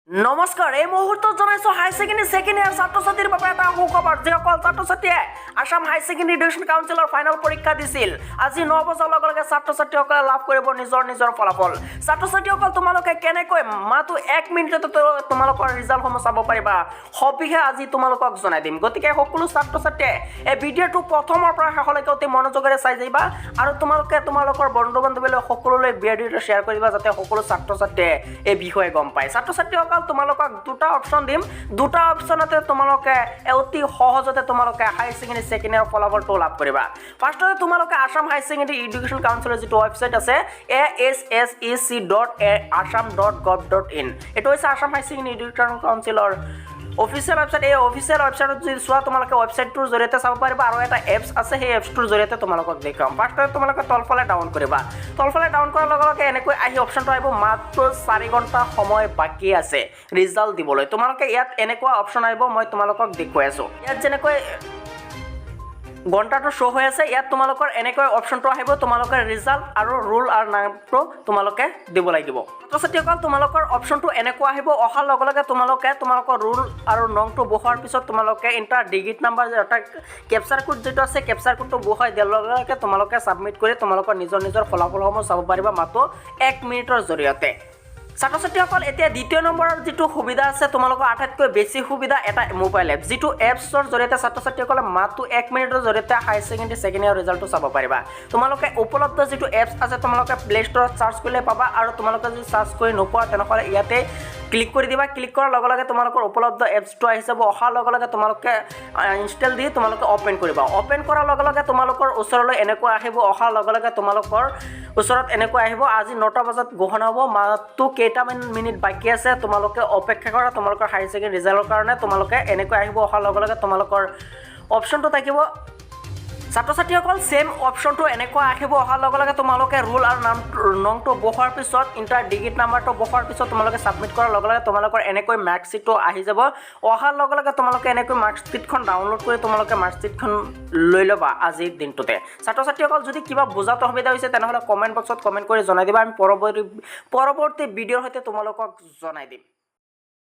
নমস্কাৰ এই মুহূৰ্তত জনাইছো হাই সেকেন্ডাৰী সেকেন্ড ইয়াৰ ছাত্ৰ ছাত্ৰীৰ বাবে এটা সুখবৰ যিসকল ছাত্ৰ ছাত্ৰীয়ে আসাম হাই সেকেন্ডাৰী এডুকেশ্যন কাউন্সিলৰ ফাইনেল পৰীক্ষা দিছিল আজি 9 বজাৰ লগে লগে ছাত্ৰ ছাত্ৰীসকলে লাভ কৰিব নিজৰ ফলাফল ছাত্ৰ ছাত্ৰীসকল তোমালোকে কেনেকৈ মাত্ৰ 1 মিনিটতে তোমালোকৰ ৰিজাল্টসমূহ চাব পাৰিবা সবিহে আজি তোমালোকক জনাই দিম গতিকে সকলো ছাত্ৰ ছাত্ৰীয়ে এই ভিডিঅ'টো প্ৰথমৰ পৰা শেষলৈকে অতি মনোযোগেৰে চাই যাবা আৰু তোমালোকে তোমালোকৰ বন্ধু বান্ধৱীলৈ সকলোলৈ ভিডিঅ'টো শ্বেয়াৰ কৰিবা যাতে সকলো ছাত্ৰ ছাত্ৰীয়ে এই বিষয়ে গম পায় ছাত্ৰ ছাত্ৰীসকল তোমালোকক দুটা অপচন দিম দুটা অপচনতে তোমালোকে অতি সহজতে তোমালোকে হাই সেকেন্ডাৰী সেকেন্ড ইয়াৰ ফলাফলটো লাভ কৰিবা ফাৰ্ষ্টতে তোমালোকে আসাম হাই সেকেন্ডাৰী এডুকেশ্যন কাউন্সিলৰ যিটো ৱেবছাইট আছে ahsec.assam.gov.in এটো হৈছে আসাম হাই সেকেন্ডাৰী এডুকেশ্যন কাউন্সিলৰ অফিচিয়েল ৱেবছাইট এই অফিচিয়েল ৱেবছাইটত যদি চোৱা তোমালোকে ৱেবছাইটটোৰ জৰিয়তে চাব পাৰিবা আৰু এটা এপছ আছে সেই এপছটোৰ জৰিয়তে তোমালোকক দেখাম ফাৰ্ষ্টতে তোমালোকে তলফালে ডাউন কৰিবা তলফালে ডাউন কৰাৰ লগে লগে এনেকৈ আহি অপচনটো আহিব মাত্ৰ 4 ঘণ্টা সময় বাকি আছে ৰিজাল্ট দিবলৈ তোমালোকে ইয়াত এনেকুৱা অপচন আহিব মই তোমালোকক দেখুৱাই আছো ইয়াত যেনেকৈ ঘণ্টাটো শো হৈ আছে ইয়াত তোমালোকৰ এনেকৈ অপচনটো আহিব তোমালোকে ৰিজাল্ট আৰু ৰোল আৰু নামটো তোমালোকে দিব লাগিব ছাত্ৰছাত্ৰীসকল তোমালোকৰ অপচনটো এনেকুৱা আহিব অহাৰ লগে লগে তোমালোকে তোমালোকৰ ৰোল আৰু নংটো বহোৱাৰ পিছত তোমালোকে ইণ্টাৰ ডিজিট নাম্বাৰ এটা কেপচাৰ কোড যেটো আছে কেপচাৰ কোডটো বহাই দিয়াৰ লগে লগে তোমালোকে সাবমিট কৰি তোমালোকৰ নিজৰ ফলাফলসমূহ চাব পাৰিবা মাত্ৰ 1 মিনিটৰ জৰিয়তে ছাত্ৰ ছাত্ৰীসকল এতিয়া দ্বিতীয় নম্বৰৰ যেটো সুবিধা আছে তোমালোকৰ আটাইতকৈ বেছি সুবিধা এটা মোবাইল এপ যেটো এপছৰ জৰিয়তে ছাত্ৰ ছাত্ৰীসকলে মাত্ৰ 1 মিনিটৰ জৰিয়তে হাই সেকেন্ডাৰী সেকেন্ড ইয়াৰ ৰিজাল্টটো চাব পাৰিবা তোমালোকে উপলব্ধ যেটো এপছ আছে তোমালোকে প্লে ষ্টৰত সাৰ্চ কৰিলে পাবা আৰু তোমালোকে যদি সাৰ্চ কৰি নোপোৱা তেনেহলে ইয়াতে ক্লিক কৰি দিবা ক্লিক কৰাৰ লগে লগে তোমালোকৰ উপলব্ধ এপছটো আহি যাব অহাৰ লগে লগে তোমালোকে ইনষ্টল দি তোমালোকে ওপেন কৰিবা ওপেন কৰাৰ লগে লগে তোমালোকৰ ওচৰলৈ এনেকুৱা আহিব অহাৰ লগে লগে তোমালোকৰ ওচৰত এনেকুৱা আহিব আজি 9টা বজাত গ্ৰহণ হ'ব মাত্ৰ কেইটামান মিনিট বাকি আছে তোমালোকে অপেক্ষা কৰা তোমালোকৰ হাই সেকেন্ডাৰী ৰিজাল্টৰ কাৰণে তোমালোকে এনেকৈ আহিব অহাৰ লগে লগে তোমালোকৰ অপচনটো থাকিব ছাত্ৰ ছাত্ৰীসকল সেম অপচনটো এনেকুৱা আহিব অহাৰ লগে লগে তোমালোকে ৰোল আৰু নংটো বহোৱাৰ পিছত ইণ্টাৰ ডিজিট নাম্বাৰটো বহোৱাৰ পিছত তোমালোকে সাবমিট কৰাৰ লগে লগে তোমালোকৰ এনেকৈ মাৰ্কশ্বিটটো আহি যাব অহাৰ লগে লগে তোমালোকে এনেকৈ মাৰ্কশ্বিটখন ডাউনলোড কৰি তোমালোকে মাৰ্কশ্বিটখন লৈ ল'বা আজিৰ দিনটোতে ছাত্ৰ ছাত্ৰীসকল যদি কিবা বুজাত অসুবিধা হৈছে তেনেহলে কমেন্ট বক্সত কমেন্ট কৰি জনাই দিবা আমি পৰৱৰ্তী ভিডিঅ'ৰ সৈতে তোমালোকক জনাই দিম